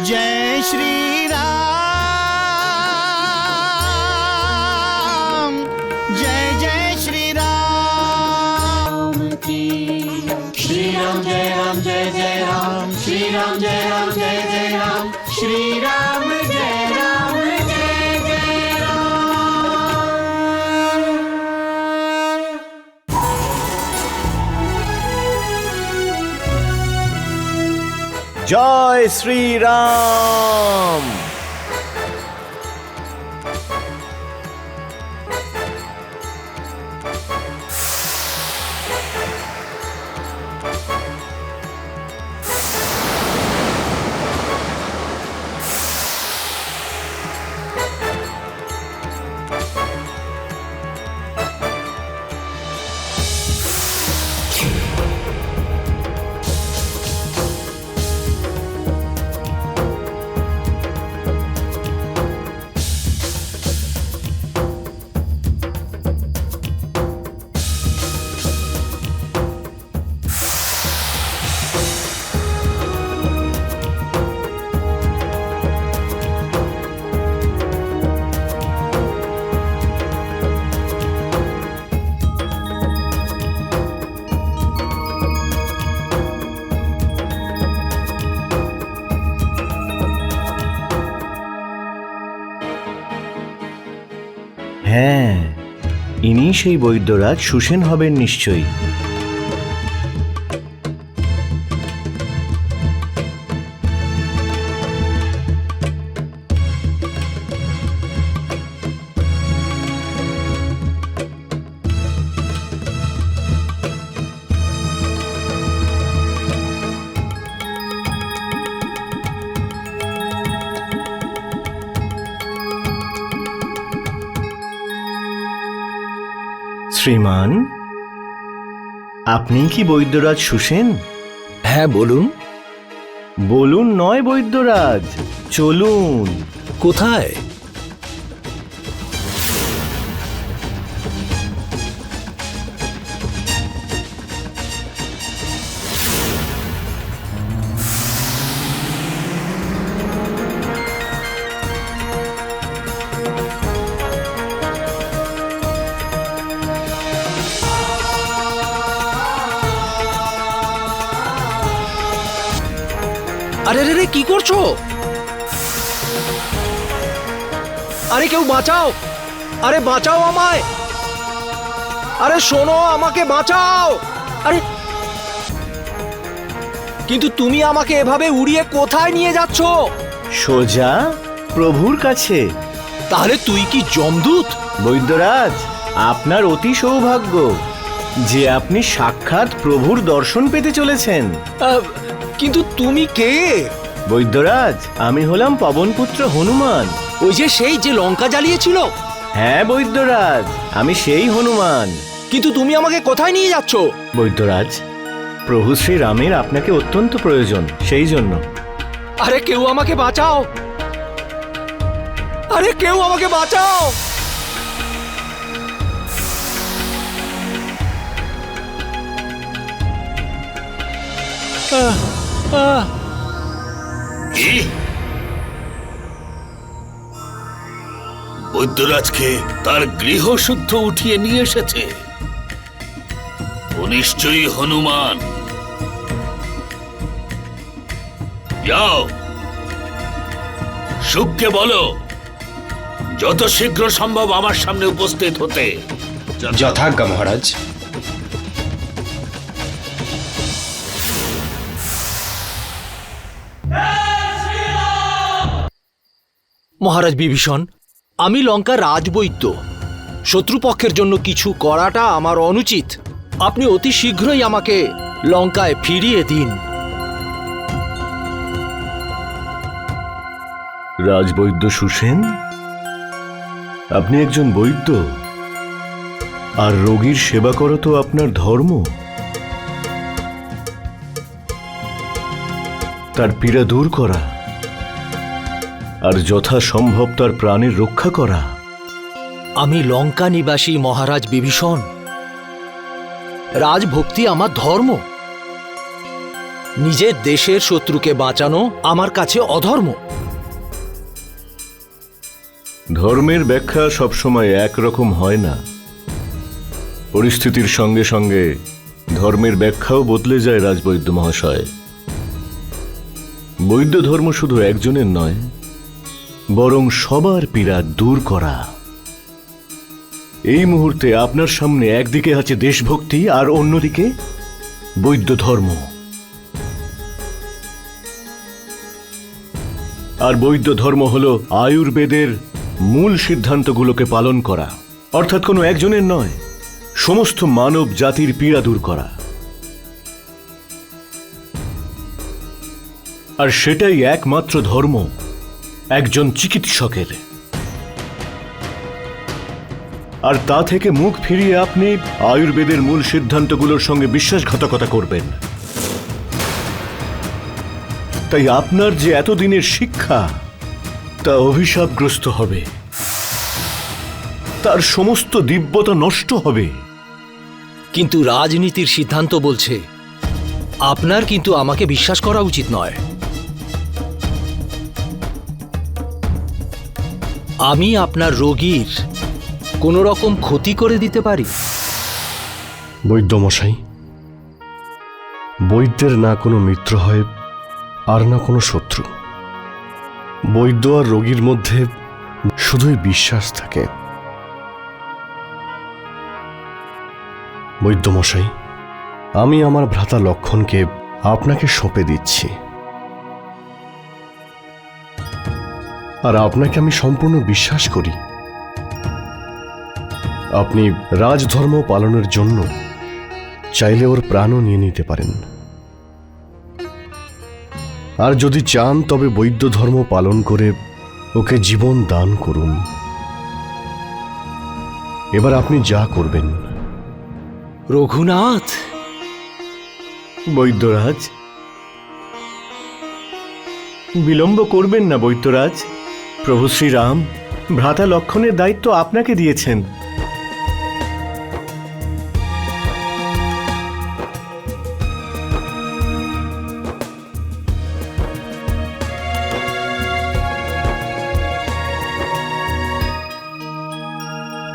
जय श्री राम, जय जय श्री राम की। श्री राम जय राम जय जय राम, श्री राम जय राम जय जय राम, श्री राम जय राम जय जय राम। जय श्री राम। হ্যাঁ, ইনি সেই বৈদ্যরাজ সুসেন হবেন নিশ্চয়ই। শ্রীমান, আপনি কি বৈদ্যরাজ সুসেন? হ্যাঁ, বলুন। বলুন নয় বৈদ্যরাজ, চলুন। কোথায়? আরে রে, কি করছো? আরে কেউ বাঁচাও! আরে বাঁচাও আমায়! আরে শোনো, আমাকে বাঁচাও! আরে কিন্তু তুমি আমাকে এভাবে উড়িয়ে কোথায় নিয়ে যাচ্ছ? সোজা প্রভুর কাছে। তাহলে তুই কি যমদূত? বৈদ্যরাজ, আপনার অতি সৌভাগ্য যে আপনি সাক্ষাৎ প্রভুর দর্শন পেতে চলেছেন। কিন্তু তুমি কে? বৈদ্যরাজ, আমি হলাম পবনপুত্র হনুমান। ওই যে সেই যে লঙ্কা জ্বালিয়েছিল? হ্যাঁ বৈদ্যরাজ, আমি সেই হনুমান। কিন্তু তুমি আমাকে কোথায় নিয়ে যাচ্ছ? বৈদ্যরাজ, প্রভু শ্রী রামের আপনাকে অত্যন্ত প্রয়োজন, সেই জন্য। আরে কেউ আমাকে বাঁচাও! আরে কেউ আমাকে বাঁচাও! বৈদ্যরাজকে তার গৃহশুদ্ধ উঠিয়ে নিয়ে এসেছে। ও নিশ্চয়ই হনুমান। যাও, শুককে বলো যত শীঘ্র সম্ভব আমার সামনে উপস্থিত হতে। যথাজ্ঞা মহারাজ। মহারাজ বিভীষণ, আমি লঙ্কার রাজবৈদ্য। শত্রুপক্ষের জন্য কিছু করাটা আমার অনুচিত। আপনি অতি শীঘ্রই আমাকে লঙ্কায় ফিরিয়ে দিন। রাজবৈদ্য সুসেন, আপনি একজন বৈদ্য, আর রোগীর সেবা করা তো আপনার ধর্ম। তার পীড়া দূর করা আর যথাসম্ভব তার প্রাণের রক্ষা করা। আমি লঙ্কা নিবাসী মহারাজ বিভীষণ। রাজভক্তি আমার ধর্ম। নিজের দেশের শত্রুকে বাঁচানো আমার কাছে অধর্ম। ধর্মের ব্যাখ্যা সবসময় একরকম হয় না। পরিস্থিতির সঙ্গে সঙ্গে ধর্মের ব্যাখ্যাও বদলে যায় রাজবৈদ্য মহাশয়। বৈদ্য ধর্ম শুধু একজনের নয়, বরং সবার পীড়া দূর করা। এই মুহূর্তে আপনার সামনে একদিকে আছে দেশভক্তি আর অন্যদিকে বৈদ্য ধর্ম। আর বৈদ্য ধর্ম হল আয়ুর্বেদের মূল সিদ্ধান্তগুলোকে পালন করা, অর্থাৎ কোনো একজনের নয়, সমস্ত মানব জাতির পীড়া দূর করা। আর সেটাই একমাত্র ধর্ম একজন চিকিৎসকের। আর তা থেকে মুখ ফিরিয়ে আপনি আয়ুর্বেদের মূল সিদ্ধান্তগুলোর সঙ্গে বিশ্বাসঘাতকতা করবেন। তাই আপনার যে এতদিনের শিক্ষা তা অভিশাপগ্রস্ত হবে, তার সমস্ত দিব্যতা নষ্ট হবে। কিন্তু রাজনীতির সিদ্ধান্ত বলছে আপনার কিন্তু আমাকে বিশ্বাস করা উচিত নয়। আমি আপনার রোগীর কোনো রকম ক্ষতি করে দিতে পারি? বৈদ্যমশাই, বৈদ্যের না কোনো মিত্র হয় আর না কোনো শত্রু। বৈদ্য আর রোগীর মধ্যে শুধুই বিশ্বাস থাকে। বৈদ্যমশাই, আমি আমার ভ্রাতা লক্ষণকে আপনাকে সঁপে দিচ্ছি। আর আপনাকে আমি সম্পূর্ণ বিশ্বাস করি। আপনি রাজধর্ম পালনের জন্য চাইলে ওর প্রাণও নিয়ে নিতে পারেন। আর যদি চান তবে বৈদ্য ধর্ম পালন করে ওকে জীবন দান করুন। এবার আপনি যা করবেন। রঘুনাথ, বৈদ্যরাজ, বিলম্ব করবেন না বৈদ্যরাজ। প্রভু শ্রীরাম ভ্রাতা লক্ষণের দায়িত্ব আপনাকে দিয়েছেন।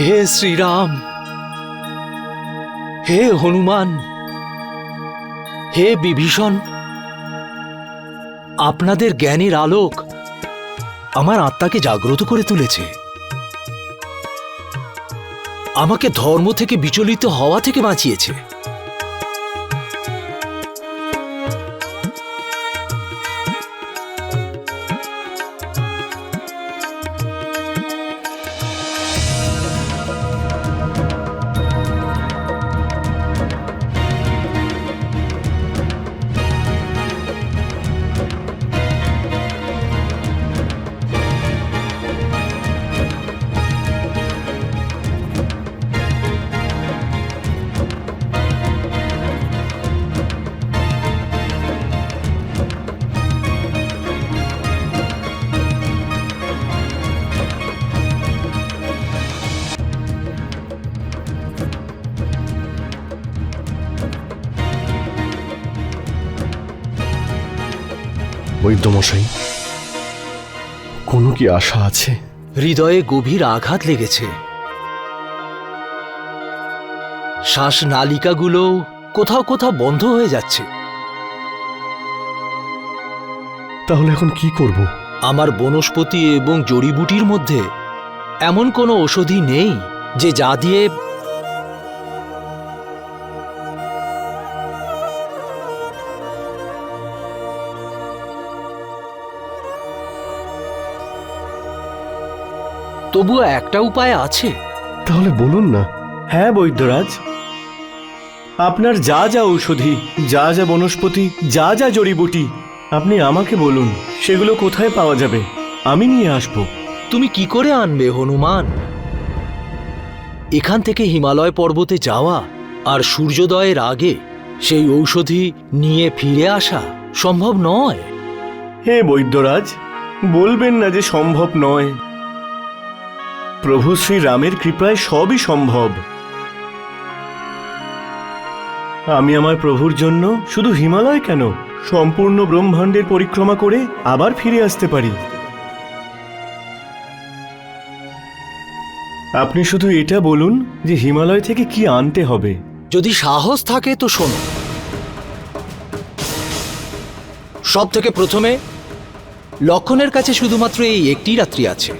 হে শ্রীরাম, হে হনুমান, হে বিভীষণ, আপনাদের জ্ঞানের আলোক আমার আত্মাকে জাগ্রত করে তুলেছে। আমাকে ধর্ম থেকে বিচলিত হওয়া থেকে বাঁচিয়েছে। বৈদ্যমশাই, কোনো কি আশা আছে? হৃদয়ে গভীর আঘাত লেগেছে। শ্বাস নালিকাগুলো কোথাও কোথাও বন্ধ হয়ে যাচ্ছে। তাহলে এখন কি করব? আমার বনস্পতি এবং জড়িবুটির মধ্যে এমন কোনো ঔষধি নেই যে যা দিয়ে তবুও একটা উপায় আছে। তাহলে বলুন না। হ্যাঁ বৈদ্যরাজ, আপনার যা যা ঔষধি, যা যা বনস্পতি, যা যা জড়িবুটি আপনি আমাকে বলুন, সেগুলো কোথায় পাওয়া যাবে, আমি নিয়ে আসব। তুমি কি করে আনবে হনুমান? এখান থেকে হিমালয় পর্বতে যাওয়া আর সূর্যোদয়ের আগে সেই ঔষধি নিয়ে ফিরে আসা সম্ভব নয়। হে বৈদ্যরাজ, বলবেন না যে সম্ভব নয়। প্রভু শ্রী রামের কৃপায় সবই সম্ভব। আমি আমার প্রভুর জন্য শুধু হিমালয় কেন, সম্পূর্ণ ব্রহ্মাণ্ডের পরিক্রমা করে আবার ফিরে আসতে পারি। আপনি শুধু এটা বলুন যে হিমালয় থেকে কি আনতে হবে। যদি সাহস থাকে তো শোনো। সব থেকে প্রথমে লক্ষণের কাছে শুধুমাত্র এই একটি রাত্রি আছে।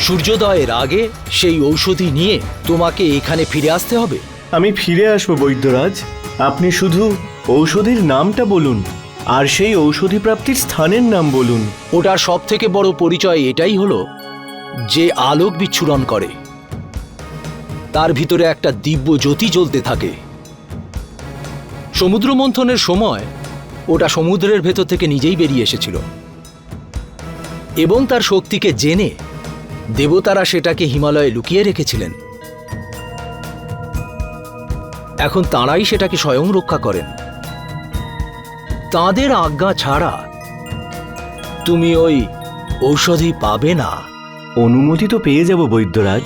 সূর্যোদয়ের আগে সেই ঔষধি নিয়ে তোমাকে এখানে ফিরে আসতে হবে। আমি ফিরে আসবো বৈদ্যরাজ, আপনি শুধু ঔষধির নামটা বলুন আর সেই ঔষধি প্রাপ্তির স্থানের নাম বলুন। ওটার সব থেকে বড় পরিচয় এটাই হলো যে আলোক বিচ্ছুরণ করে, তার ভিতরে একটা দিব্য জ্যোতি জ্বলতে থাকে। সমুদ্র মন্থনের সময় ওটা সমুদ্রের ভেতর থেকে নিজেই বেরিয়ে এসেছিল এবং তার শক্তিকে জেনে দেবতারা সেটাকে হিমালয়ে লুকিয়ে রেখেছিলেন। এখন তাঁরাই সেটাকে স্বয়ং রক্ষা করেন। তাঁদের আজ্ঞা ছাড়া তুমি ওই ঔষধি পাবে না। অনুমতি তো পেয়ে যাব বৈদ্যরাজ,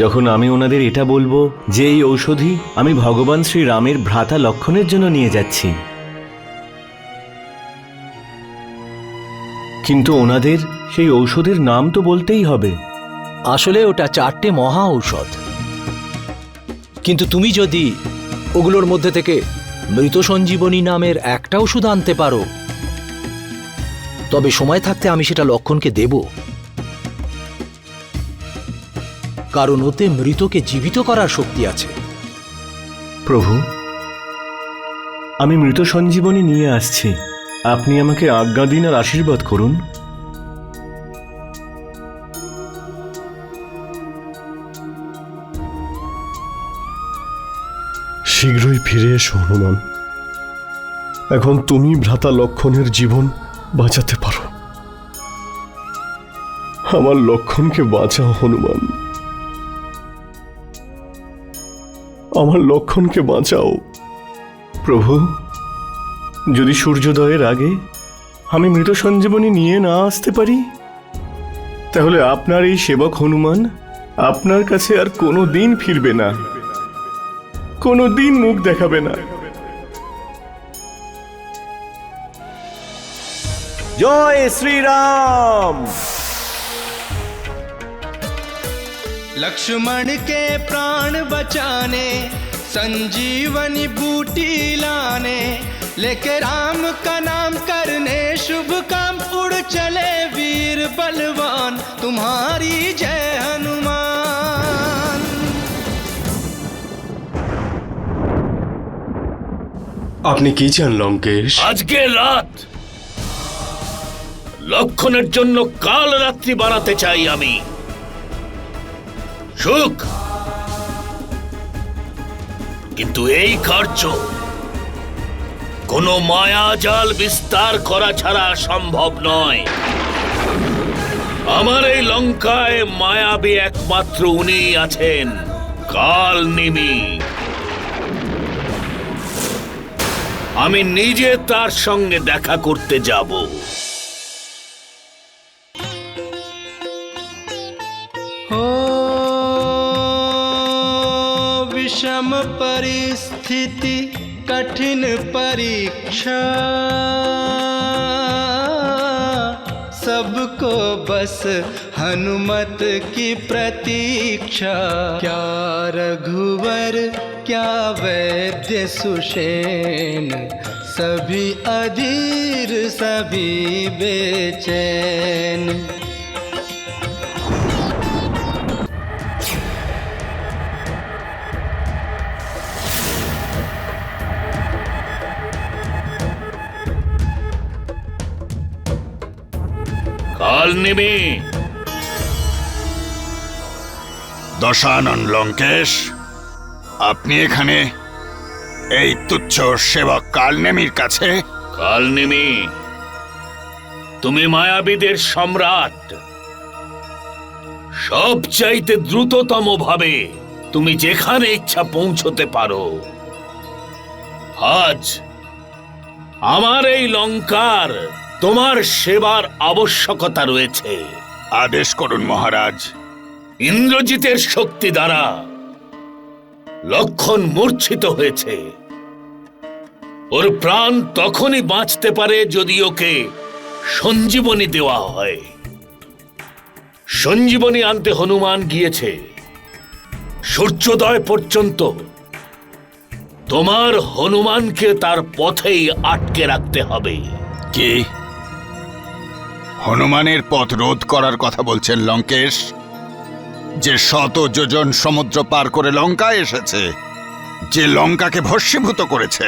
যখন আমি ওনাদের এটা বলবো যে এই ঔষধি আমি ভগবান শ্রী রামের ভ্রাতা লক্ষণের জন্য নিয়ে যাচ্ছি। কিন্তু ওনাদের সেই ঔষধের নাম তো বলতেই হবে। আসলে ওটা 4টে মহা ঔষধ, কিন্তু তুমি যদি ওগুলোর মধ্যে থেকে মৃত সঞ্জীবনী নামের একটা ওষুধ আনতে পারো তবে সময় থাকতে আমি সেটা লক্ষণকে দেব, কারণ ওতে মৃতকে জীবিত করার শক্তি আছে। প্রভু, আমি মৃত সঞ্জীবনী নিয়ে আসছি, আপনি আমাকে আজ্ঞা দিন আর আশীর্বাদ করুন। শীঘ্রই ফিরে এসো হনুমান। এখন তুমি ভ্রাতা লক্ষণের জীবন বাঁচাতে পারো। আমার লক্ষণকে বাঁচাও হনুমান, আমার লক্ষণকে বাঁচাও। প্রভু, যদি সূর্যোদয়ের আগে আমি মৃত সঞ্জীবনী নিয়ে না আসতে পারি তাহলে আপনার এই সেবক হনুমান আপনার কাছে আর কোনো দিন ফিরবে না, কোনো দিন মুখ দেখাবে না। জয় শ্রীরাম। लक्ष्मण के प्राण बचाने, संजीवनी बूटी लाने, लेके राम का नाम करने शुभ काम, उड़ चले वीर बलवान, तुम्हारी जय हनुमान। আপনি কি চান লঙ্কেশ? আজকে রাত লক্ষণের জন্য কাল রাত্রি বানাতে চাই আমি। সুখ, কিন্তু এই কার্য কোনো মায়াজাল বিস্তার করা ছাড়া সম্ভব নয়। আমার এই লঙ্কায় মায়াবী একমাত্র উনিই আছেন, কালনেমী। আমি নিজে তার সঙ্গে দেখা করতে যাব। हो विषम परिस्थिति कठिन परीक्षा, सबको बस हनुमत की प्रतीक्षा। क्या रघुवर क्या वैद्य सुषेण, सभी अधीर सभी बेचैन। কালনেমী, দশানন লঙ্কেশ, আপনি এখানে এই তুচ্ছ সেবক কালনেমীর কাছে? কালনেমী, তুমি মায়াবীদের সম্রাট, সবচাইতে দ্রুততম ভাবে তুমি যেখানে ইচ্ছা পৌঁছতে পারো। আজ আমার এই লঙ্কার তোমার সেবার আবশ্যকতা রয়েছে। আদেশ করুন মহারাজ। ইন্দ্রজিতের শক্তি দ্বারা লক্ষণ মূর্ছিত হয়েছে। ওর প্রাণ তখনই বাঁচতে পারে যদি ওকে সঞ্জীবনী দেওয়া হয়। সঞ্জীবনী আনতে হনুমান গিয়েছে। সূর্যোদয় পর্যন্ত তোমার হনুমানকে তার পথেই আটকে রাখতে হবে। কি হনুমানের পথ রোধ করার কথা বলছেন লঙ্কেশ? যে শত যোজন সমুদ্র পার করে লঙ্কায় এসেছে, যে লঙ্কাকে ভস্মীভূত করেছে,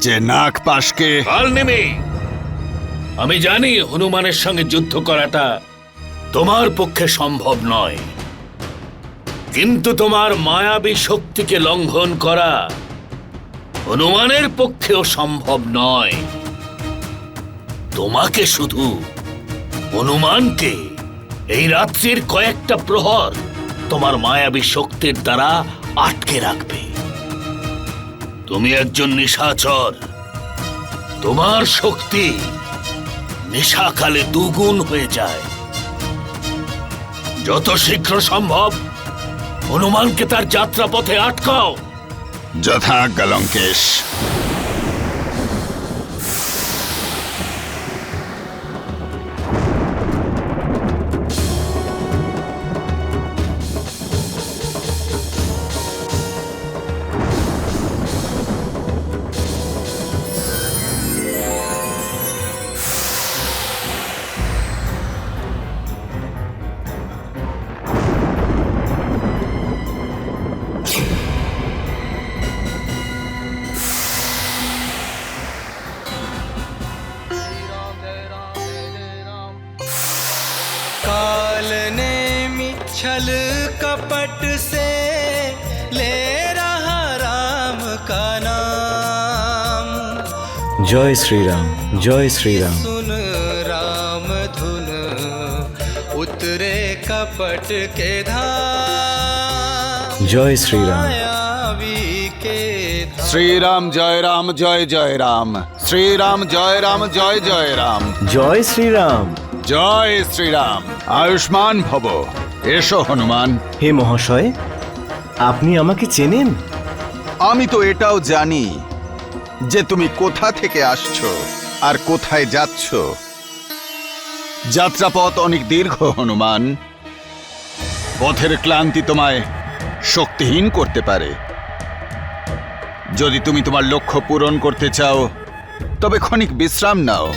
যে নাগ পাশকে। কালনেমি, আমি জানি হনুমানের সঙ্গে যুদ্ধ করাটা তোমার পক্ষে সম্ভব নয়, কিন্তু তোমার মায়াবী শক্তিকে লঙ্ঘন করা হনুমানের পক্ষেও সম্ভব নয়। তোমাকে শুধু হনুমানকে এই রাত্রির কয়েকটা প্রহর তোমার মায়াবী শক্তির দ্বারা আটকে রাখবে। তুমি একজন নিশাচর, তোমার শক্তি নেশাকালে দুগুণ হয়ে যায়। যত শীঘ্র সম্ভব হনুমানকে তার যাত্রাপথে আটকাও। যথাজ্ঞা লঙ্কেশ। काल ने छल कपट से ले रहा राम का नाम। जय श्री राम, जय श्री राम। सुन राम धुन उतरे कपट के धाम। जय श्री राम। मायावी के श्रीराम जय राम जय जय राम। श्रीराम जय राम जय जय राम। जय श्री राम। জয় শ্রীরাম। আয়ুষ্মান ভব। এসো হনুমান। হে মহাশয়, আপনি আমাকে চেনেন? আমি তো এটাও জানি যে তুমি কোথা থেকে আসছো আর কোথায় যাচ্ছ। যাত্রাপথ অনেক দীর্ঘ হনুমান। পথের ক্লান্তি তোমায় শক্তিহীন করতে পারে। যদি তুমি তোমার লক্ষ্য পূরণ করতে চাও তবে ক্ষণিক বিশ্রাম নাও।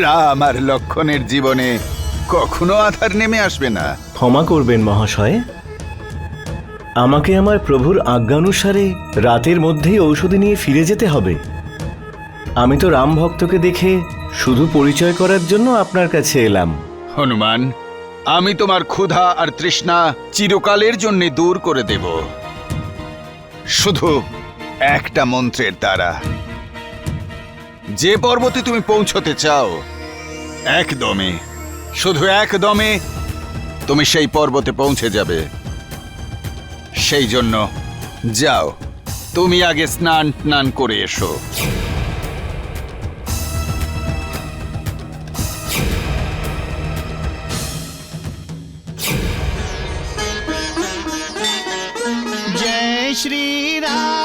রাম আর লক্ষণের জীবনে কখনো আধার নেমে আসবে না। ক্ষমা করবেন মহাশয়, আমাকে আমার প্রভুর আজ্ঞানুসারে রাতের মধ্যেই ঔষধি নিয়ে ফিরে যেতে হবে। আমি তো রাম ভক্তকে দেখে শুধু পরিচয় করার জন্য আপনার কাছে এলাম। হনুমান, আমি তোমার ক্ষুধা আর তৃষ্ণা চিরকালের জন্য দূর করে দেব, শুধু একটা মন্ত্রের দ্বারা। যে পর্বতে তুমি পৌঁছতে চাও, একদমে, শুধু একদমে তুমি সেই পর্বতে পৌঁছে যাবে। সেই জন্য যাও, তুমি আগে স্নান করে এসো। जय श्री राम।